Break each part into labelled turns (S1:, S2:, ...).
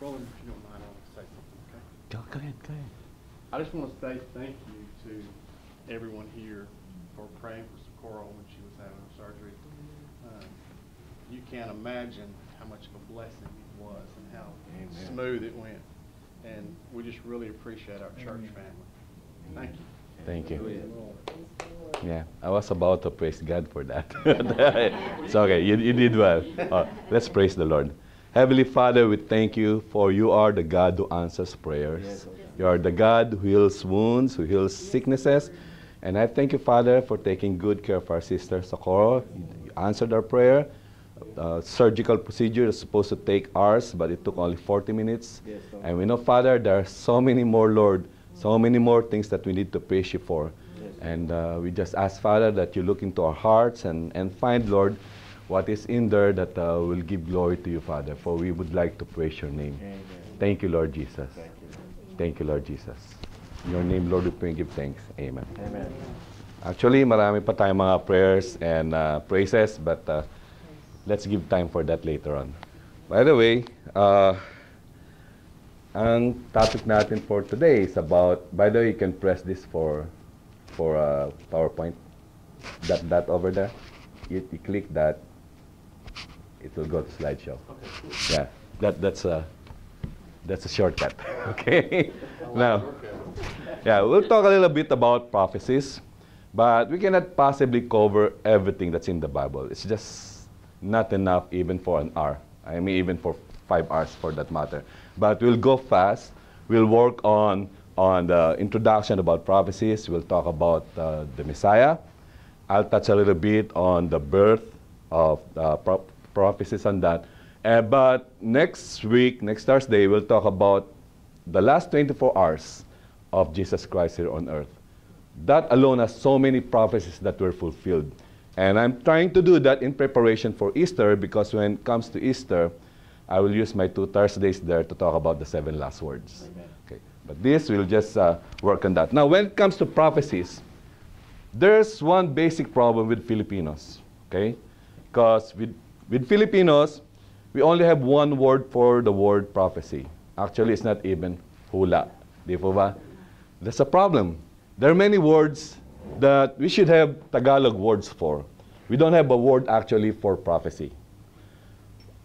S1: Roland, if you don't mind, I want to say something, okay?
S2: Go ahead, go ahead.
S1: I just want to say thank you to everyone here for praying for Socorro when she was having her surgery. You can't imagine how much of a blessing it was and how smooth it went. And we just really appreciate our church family. Thank you.
S2: Thank you. Yeah, I was about to praise God for that. It's okay, you did well. Let's praise the Lord. Heavenly Father, we thank you for you are the God who answers prayers. You are the God who heals wounds, who heals sicknesses. And I thank you, Father, for taking good care of our sister Socorro. You answered our prayer. Surgical procedure is supposed to take hours, but it took only 40 minutes. And we know, Father, there are so many more, Lord, so many more things that we need to praise you for. And we just ask, Father, that you look into our hearts and find, Lord, what is in there that will give glory to you, Father, for we would like to praise your name. Amen. Thank you, Lord Jesus. Thank you, Lord Jesus. In your name, Lord, we pray and give thanks. Amen. Amen. Actually, marami pa tayong mga prayers and praises, but let's give time for that later on. By the way, ang topic natin for today is about, by the way, you can press this for PowerPoint. That over there, you click that, it will go to slideshow. Okay. Yeah, that's a shortcut. Okay. Now, yeah, we'll talk a little bit about prophecies, but we cannot possibly cover everything that's in the Bible. It's just not enough even for an hour. I mean, even for 5 hours for that matter. But we'll go fast. We'll work on the introduction about prophecies. We'll talk about the Messiah. I'll touch a little bit on the birth of prophecies on that. But next week, next Thursday, we'll talk about the last 24 hours of Jesus Christ here on earth. That alone has so many prophecies that were fulfilled. And I'm trying to do that in preparation for Easter, because when it comes to Easter, I will use my 2 Thursdays there to talk about the 7 last words. Amen. Okay. But this, we'll just work on that. Now, when it comes to prophecies, there's one basic problem with Filipinos, okay? Because with Filipinos, we only have one word for the word prophecy. Actually, it's not even hula. Di po ba? That's a problem. There are many words that we should have Tagalog words for. We don't have a word actually for prophecy.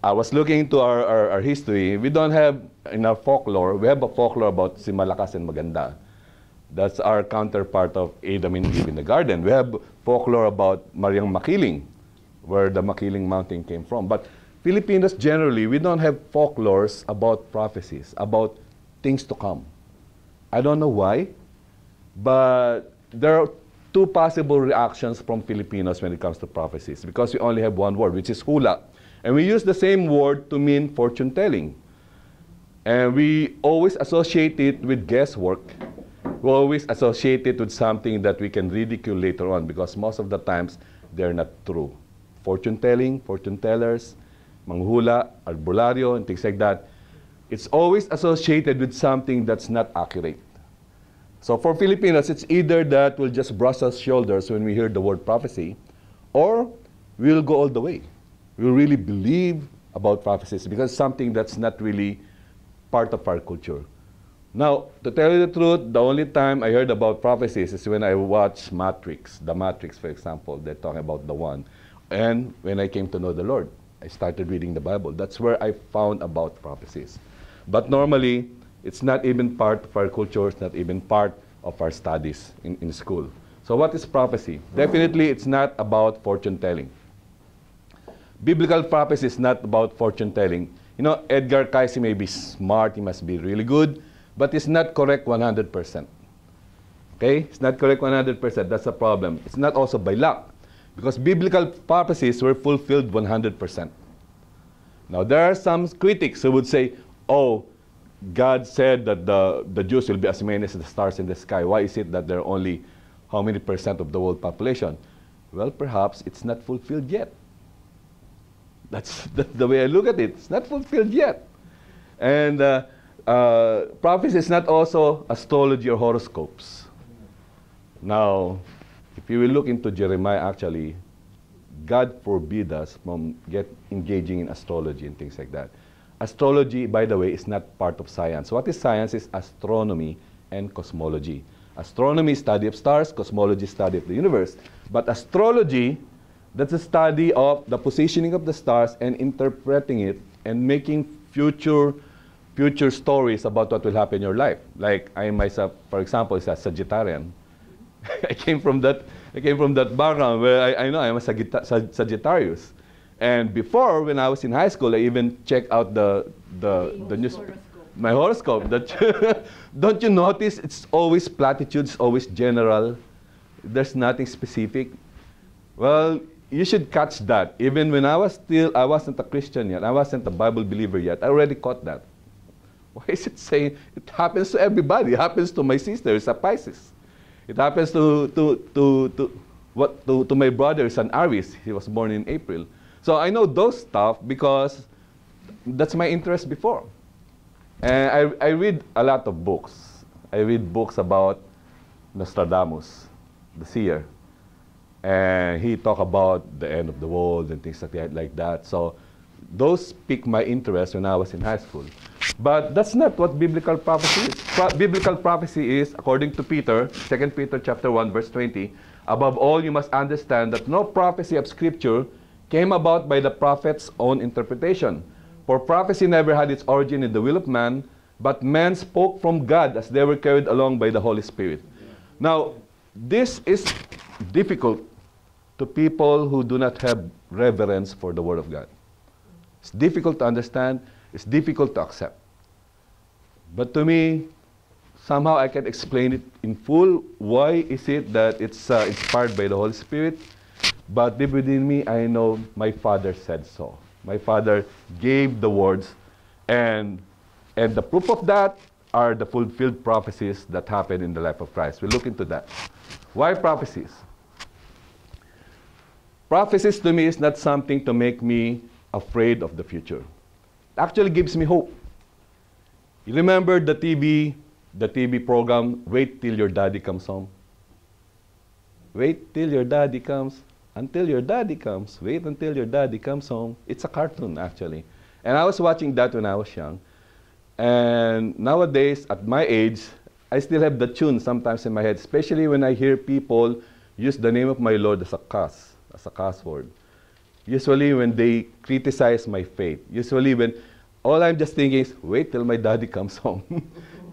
S2: I was looking into our history. We don't have, in our folklore, we have a folklore about si Malakas and Maganda. That's our counterpart of Adam and Eve in the garden. We have folklore about Mariang Makiling, where the Makiling mountain came from. But Filipinos generally, we don't have folklores about prophecies, about things to come. I don't know why, but there are 2 possible reactions from Filipinos when it comes to prophecies, because we only have one word, which is hula. And we use the same word to mean fortune telling. And we always associate it with guesswork. We always associate it with something that we can ridicule later on, because most of the times they're not true. Fortune telling, fortune tellers, manghula, albularyo, and things like that. It's always associated with something that's not accurate. So for Filipinos, it's either that we'll just brush our shoulders when we hear the word prophecy, or we'll go all the way. We'll really believe about prophecies, because it's something that's not really part of our culture. Now, to tell you the truth, the only time I heard about prophecies is when I watched Matrix. The Matrix, for example, they're talking about the one. And when I came to know the Lord, I started reading the Bible. That's where I found about prophecies. But normally, it's not even part of our culture. It's not even part of our studies in school. So what is prophecy? Definitely, it's not about fortune telling. Biblical prophecy is not about fortune telling. You know, Edgar Cayce may be smart, he must be really good, but it's not correct 100%. Okay? It's not correct 100%. That's a problem. It's not also by luck, because biblical prophecies were fulfilled 100%. Now, there are some critics who would say, oh, God said that the Jews will be as many as the stars in the sky. Why is it that there are only how many percent of the world population? Well, perhaps it's not fulfilled yet. That's the way I look at it. It's not fulfilled yet. And prophecy is not also astrology or horoscopes. Now, if you will look into Jeremiah, actually, God forbid us from engaging in astrology and things like that. Astrology, by the way, is not part of science. What is science is astronomy and cosmology. Astronomy is study of stars, cosmology is study of the universe. But astrology, that's a study of the positioning of the stars and interpreting it and making future stories about what will happen in your life. Like I myself, for example, is a Sagittarian. I came from that background where I know I'm a Sagittarius. And before, when I was in high school, I even checked out the news, my horoscope. That don't you notice it's always platitudes, always general. There's nothing specific. Well, you should catch that. Even when I wasn't a Christian yet, I wasn't a Bible believer yet, I already caught that. Why is it saying it happens to everybody? It happens to my sister, it's a Pisces. It happens to my brother, it's an Aries. He was born in April. So I know those stuff because that's my interest before. And I read a lot of books. I read books about Nostradamus, the seer. And he talked about the end of the world and things like that. So those piqued my interest when I was in high school. But that's not what biblical prophecy is. Biblical prophecy is, according to Peter, 2 Peter chapter 1, verse 20, above all you must understand that no prophecy of Scripture came about by the prophet's own interpretation. For prophecy never had its origin in the will of man, but men spoke from God as they were carried along by the Holy Spirit. Now, this is difficult to people who do not have reverence for the Word of God. It's difficult to understand. It's difficult to accept. But to me, somehow I can explain it in full. Why is it that it's inspired by the Holy Spirit? But deep within me, I know my Father said so. My Father gave the words, and the proof of that are the fulfilled prophecies that happened in the life of Christ. We'll look into that. Why prophecies? Prophecies to me is not something to make me afraid of the future. It actually gives me hope. You remember the TV program, Wait Till Your Daddy Comes Home? Wait till your daddy comes, until your daddy comes. Wait until your daddy comes home. It's a cartoon, actually. And I was watching that when I was young. And nowadays, at my age, I still have the tune sometimes in my head, especially when I hear people use the name of my Lord as a cuss word. Usually when they criticize my faith. Usually when all I'm just thinking is, wait till my daddy comes home.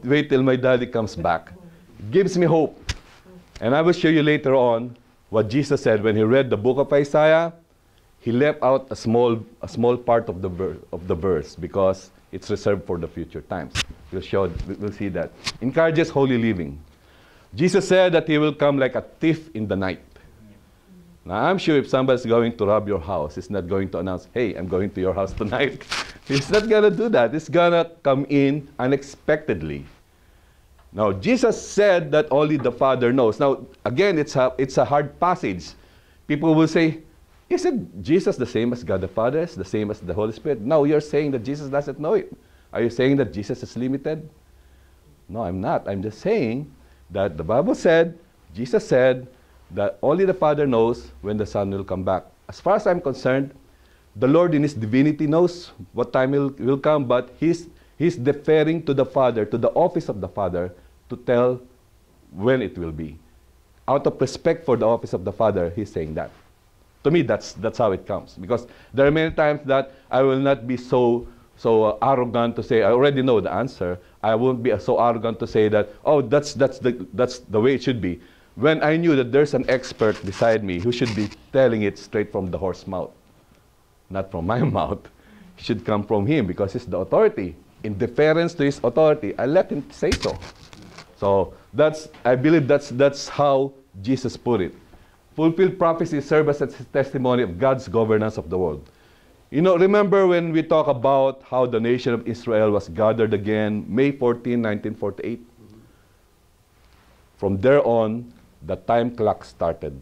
S2: Wait till my daddy comes back. It gives me hope. And I will show you later on what Jesus said when he read the book of Isaiah. He left out a small part of the verse because it's reserved for the future times. We'll see that. Encourages holy living. Jesus said that he will come like a thief in the night. Now, I'm sure if somebody's going to rob your house, he's not going to announce, hey, I'm going to your house tonight. He's not going to do that. He's going to come in unexpectedly. Now, Jesus said that only the Father knows. Now, again, it's a hard passage. People will say, isn't Jesus the same as God the Father, the same as the Holy Spirit? No, you're saying that Jesus doesn't know it. Are you saying that Jesus is limited? No, I'm not. I'm just saying that the Bible said, Jesus said, that only the Father knows when the Son will come back. As far as I'm concerned, the Lord in His divinity knows what time will come, but He's deferring to the Father, to the office of the Father, to tell when it will be. Out of respect for the office of the Father, He's saying that. To me, that's how it comes. Because there are many times that I will not be so arrogant to say, I already know the answer. I won't be so arrogant to say that, oh, that's the way it should be. When I knew that there's an expert beside me who should be telling it straight from the horse's mouth, not from my mouth. It should come from him because he's the authority. In deference to his authority, I let him say so. So I believe that's how Jesus put it. Fulfilled prophecy serves as a testimony of God's governance of the world. You know, remember when we talk about how the nation of Israel was gathered again, May 14, 1948? From there on, the time clock started.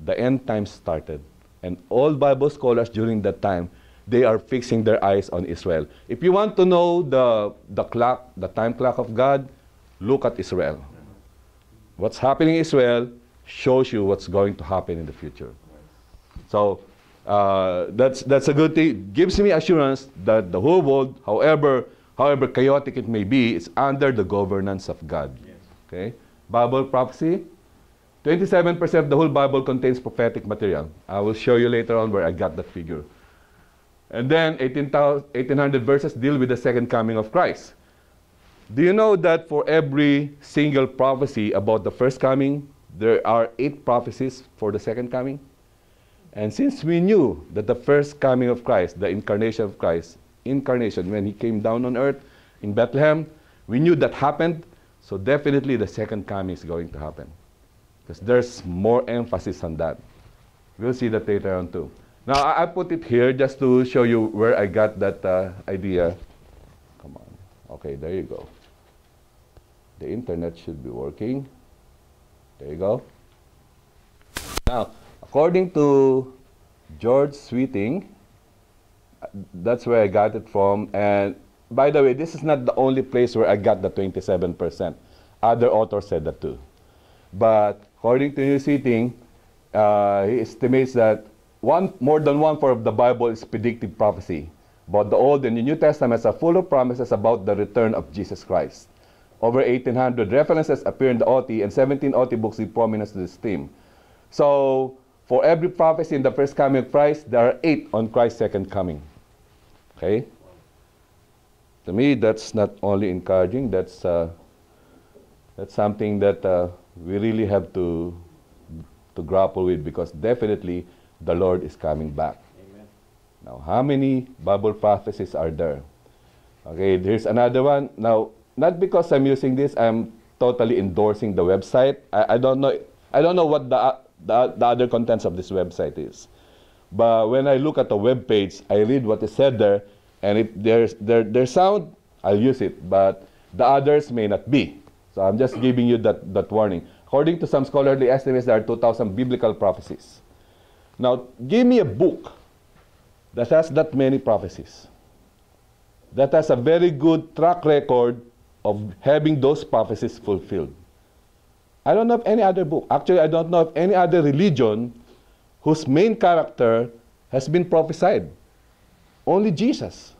S2: The end time started. And all Bible scholars during that time, they are fixing their eyes on Israel. If you want to know the time clock of God, look at Israel. What's happening in Israel shows you what's going to happen in the future. So That's a good thing. Gives me assurance that the whole world, however chaotic it may be, is under the governance of God.
S1: Yes.
S2: Okay? Bible prophecy. 27% of the whole Bible contains prophetic material. I will show you later on where I got that figure. And then 1800 verses deal with the second coming of Christ. Do you know that for every single prophecy about the first coming, there are 8 prophecies for the second coming? And since we knew that the first coming of Christ, the incarnation of Christ, when he came down on earth in Bethlehem, we knew that happened, so definitely the second coming is going to happen. Because there's more emphasis on that. We'll see that later on too. Now, I put it here just to show you where I got that idea. Come on. Okay, there you go. The internet should be working. There you go. Now, according to George Sweeting, that's where I got it from. And by the way, this is not the only place where I got the 27%. Other authors said that too. But according to Sweeting, he estimates that more than 1/4 of the Bible is predictive prophecy. But the Old and the New Testaments are full of promises about the return of Jesus Christ. Over 1,800 references appear in the OT, and 17 OT books give prominence to this theme. So, for every prophecy in the first coming of Christ, there are 8 on Christ's second coming. Okay? To me, that's not only encouraging, that's something that we really have to grapple with, because definitely the Lord is coming back.
S1: Amen.
S2: Now, how many Bible prophecies are there? Okay, there's another one. Now, not because I'm using this, I'm totally endorsing the website. I don't know what the other contents of this website is. But when I look at the web page, I read what is said there, and if there's sound, I'll use it. But the others may not be. So I'm just giving you that warning. According to some scholarly estimates, there are 2,000 biblical prophecies. Now, give me a book that has that many prophecies, that has a very good track record of having those prophecies fulfilled. I don't know of any other book. Actually, I don't know of any other religion whose main character has been prophesied. Only Jesus.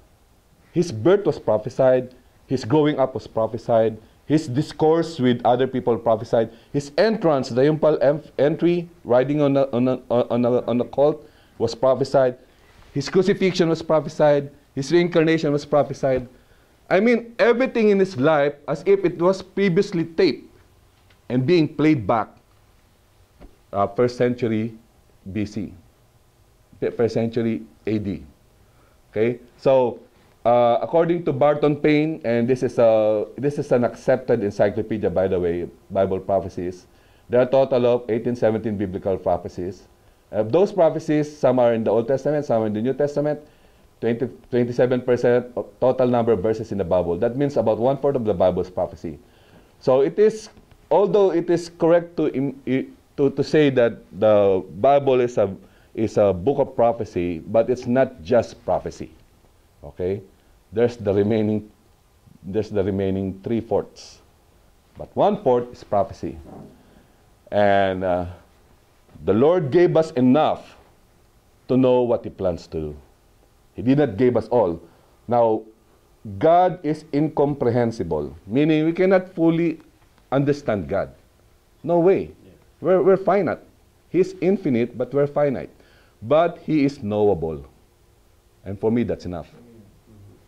S2: His birth was prophesied. His growing up was prophesied. His discourse with other people prophesied. His entrance, the triumphal entry, riding on a colt, was prophesied. His crucifixion was prophesied. His reincarnation was prophesied. I mean, everything in his life as if it was previously taped and being played back. 1st century BC, 1st century AD. Okay, so according to Barton Payne, and this is an accepted encyclopedia, by the way, Bible prophecies. There are a total of 1817 biblical prophecies. Those prophecies, some are in the Old Testament, some are in the New Testament. 27% of total number of verses in the Bible. That means about 1/4 of the Bible is prophecy. So it is, although it is correct to say that the Bible is a book of prophecy, but it's not just prophecy. Okay, there's the remaining 3/4, but 1/4 is prophecy, and the Lord gave us enough to know what He plans to do. He did not give us all. Now, God is incomprehensible, meaning we cannot fully understand God. No way. Yeah. We're finite. He's infinite, but we're finite. But He is knowable. And for me, that's enough.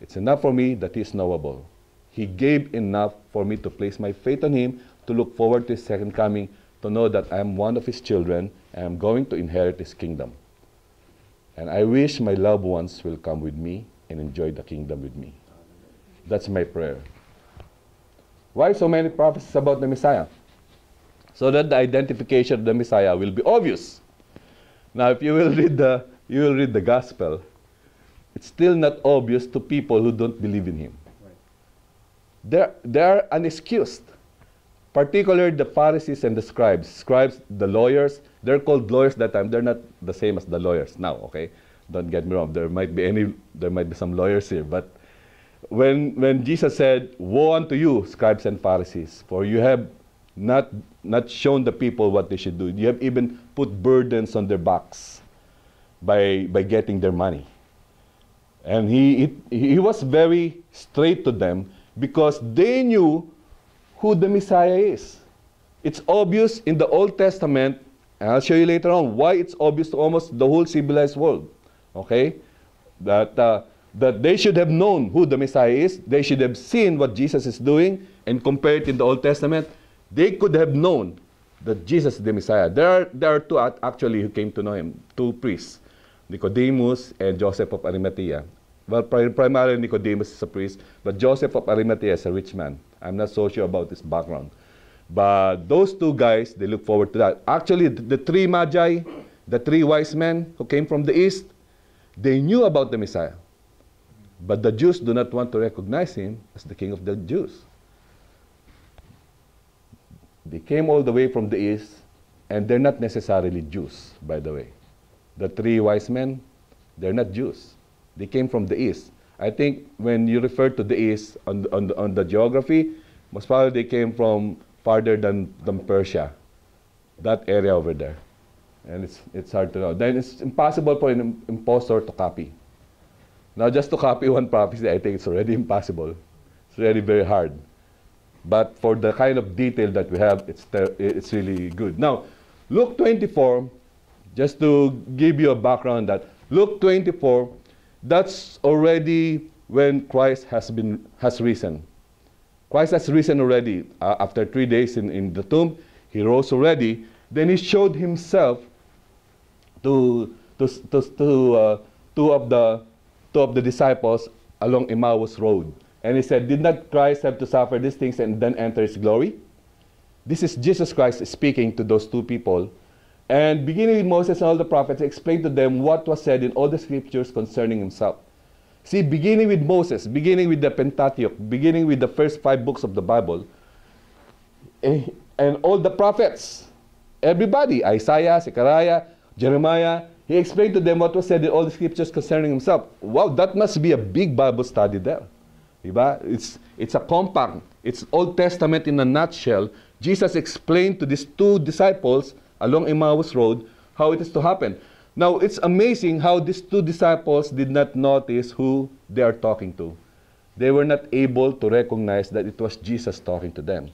S2: It's enough for me that He is knowable. He gave enough for me to place my faith on Him, to look forward to His second coming, to know that I am one of His children, and I'm going to inherit His kingdom. And I wish my loved ones will come with me and enjoy the kingdom with me. That's my prayer. Why so many prophecies about the Messiah? So that the identification of the Messiah will be obvious. Now, if you will read the gospel, it's still not obvious to people who don't believe in Him. Right. They are unexcused. Particularly the Pharisees and the scribes. Scribes, the lawyers, they're called lawyers that time. They're not the same as the lawyers now, okay? Don't get me wrong. There might be some lawyers here. But when Jesus said, "Woe unto you, scribes and Pharisees, for you have not shown the people what they should do. You have even put burdens on their backs." by getting their money. And he was very straight to them because they knew who the Messiah is. It's obvious in the Old Testament, and I'll show you later on why it's obvious to almost the whole civilized world. Okay? That they should have known who the Messiah is. They should have seen what Jesus is doing and compared in the Old Testament. They could have known that Jesus is the Messiah. There are two actually who came to know him, two priests, Nicodemus and Joseph of Arimathea. Well, primarily Nicodemus is a priest, but Joseph of Arimathea is a rich man. I'm not so sure about his background. But those two guys, they look forward to that. Actually, the three magi, the three wise men who came from the east, they knew about the Messiah. But the Jews do not want to recognize him as the king of the Jews. They came all the way from the east, and they're not necessarily Jews, by the way. The three wise men, they're not Jews. They came from the east. I think when you refer to the east on the geography, most probably they came from farther than Persia, that area over there. And it's hard to know. Then it's impossible for an impostor to copy. Now, just to copy one prophecy, I think it's already impossible. It's really very hard. But for the kind of detail that we have, it's really good. Now, Luke 24, just to give you a background that Luke 24, that's already when Christ has risen. Christ has risen already. After 3 days in the tomb, he rose already. Then he showed himself to two of the disciples along Emmaus Road. And he said, did not Christ have to suffer these things and then enter his glory? This is Jesus Christ speaking to those two people. And beginning with Moses and all the prophets, he explained to them what was said in all the scriptures concerning himself. See, beginning with Moses, beginning with the Pentateuch, beginning with the first 5 books of the Bible, and all the prophets, everybody, Isaiah, Zechariah, Jeremiah, he explained to them what was said in all the scriptures concerning himself. Wow, that must be a big Bible study there. It's a compact, it's Old Testament in a nutshell. Jesus explained to these two disciples along Emmaus Road how it is to happen. Now, it's amazing how these two disciples did not notice who they are talking to. They were not able to recognize that it was Jesus talking to them.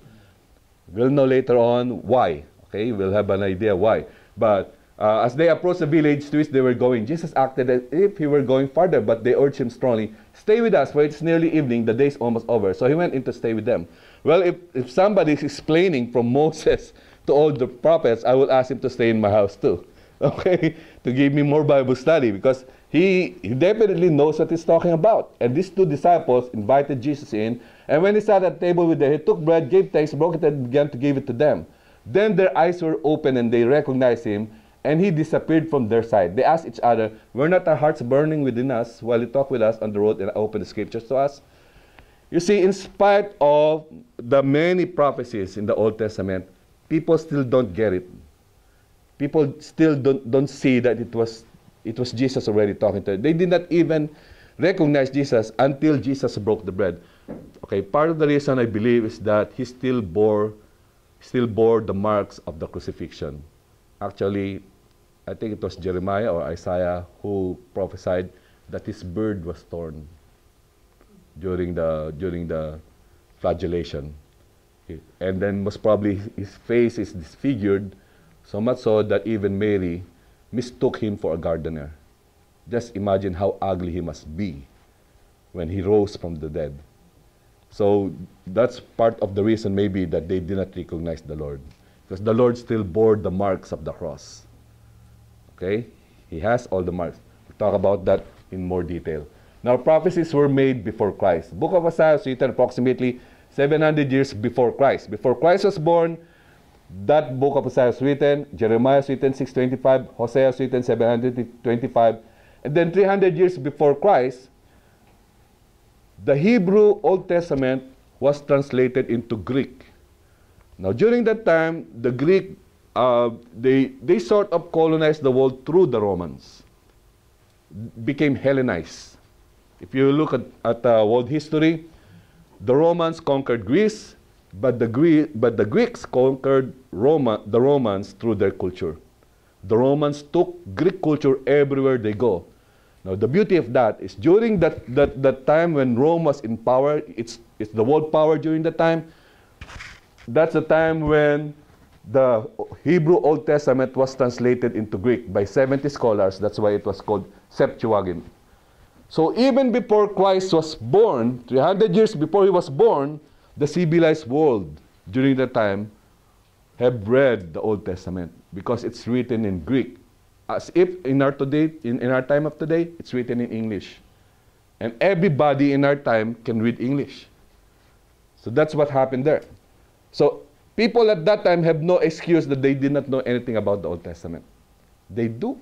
S2: We'll know later on why. Okay, we'll have an idea why. But as they approached the village to which they were going, Jesus acted as if he were going farther, but they urged him strongly, stay with us, for it's nearly evening, the day is almost over. So he went in to stay with them. Well, if somebody is explaining from Moses to all the prophets, I will ask him to stay in my house too, okay, to give me more Bible study, because he definitely knows what he's talking about. And these two disciples invited Jesus in, and when he sat at the table with them, he took bread, gave thanks, broke it, and began to give it to them. Then their eyes were open, and they recognized him, and he disappeared from their sight. They asked each other, were not our hearts burning within us while he talked with us on the road and opened the scriptures to us? You see, in spite of the many prophecies in the Old Testament, people still don't get it. People still don't see that it was Jesus already talking to them. They did not even recognize Jesus until Jesus broke the bread. Okay, part of the reason I believe is that he still bore the marks of the crucifixion. Actually, I think it was Jeremiah or Isaiah who prophesied that his beard was torn during the flagellation. And then most probably his face is disfigured, so much so that even Mary mistook him for a gardener. Just imagine how ugly he must be when he rose from the dead. So that's part of the reason maybe that they did not recognize the Lord, because the Lord still bore the marks of the cross. Okay? He has all the marks. We'll talk about that in more detail. Now, prophecies were made before Christ. Book of Isaiah was written approximately 700 years before Christ. Before Christ was born, that book of Isaiah was written, Jeremiah was written 625, Hosea was written 725, and then 300 years before Christ, the Hebrew Old Testament was translated into Greek. Now, during that time, the Greek, they sort of colonized the world through the Romans, became Hellenized. If you look at world history, the Romans conquered Greece, but the Greeks conquered the Romans through their culture. The Romans took Greek culture everywhere they go. Now, the beauty of that is during that time when Rome was in power, it's the world power during that time. That's the time when the Hebrew Old Testament was translated into Greek by 70 scholars. That's why it was called Septuagint. So even before Christ was born, 300 years before he was born, the civilized world during that time have read the Old Testament because it's written in Greek. As if in our time of today, it's written in English. And everybody in our time can read English. So that's what happened there. So people at that time have no excuse that they did not know anything about the Old Testament. They do.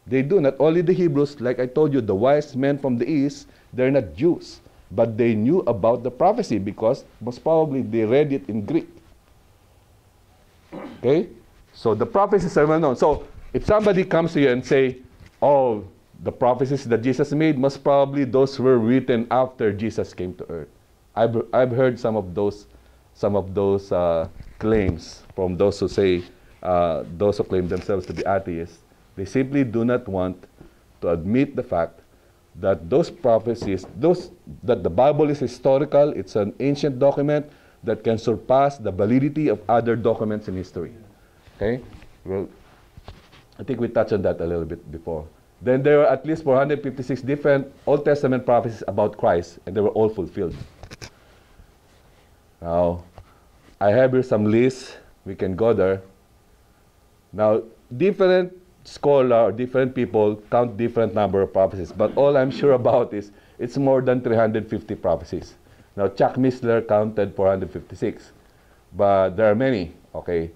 S2: They do. Not only the Hebrews, like I told you, the wise men from the East, they're not Jews. But they knew about the prophecy because most probably they read it in Greek. Okay? So the prophecies are well known. So if somebody comes to you and say, oh, the prophecies that Jesus made, most probably those were written after Jesus came to earth. I've heard some of those claims from those who say, those who claim themselves to be atheists. They simply do not want to admit the fact that those prophecies, that the Bible is historical, it's an ancient document that can surpass the validity of other documents in history. Okay? Well, I think we touched on that a little bit before. Then there were at least 456 different Old Testament prophecies about Christ, and they were all fulfilled. Now, I have here some lists. We can go there. Now, different scholars, different people count different number of prophecies, but all I'm sure about is it's more than 350 prophecies. Now, Chuck Missler counted 456, but there are many, okay?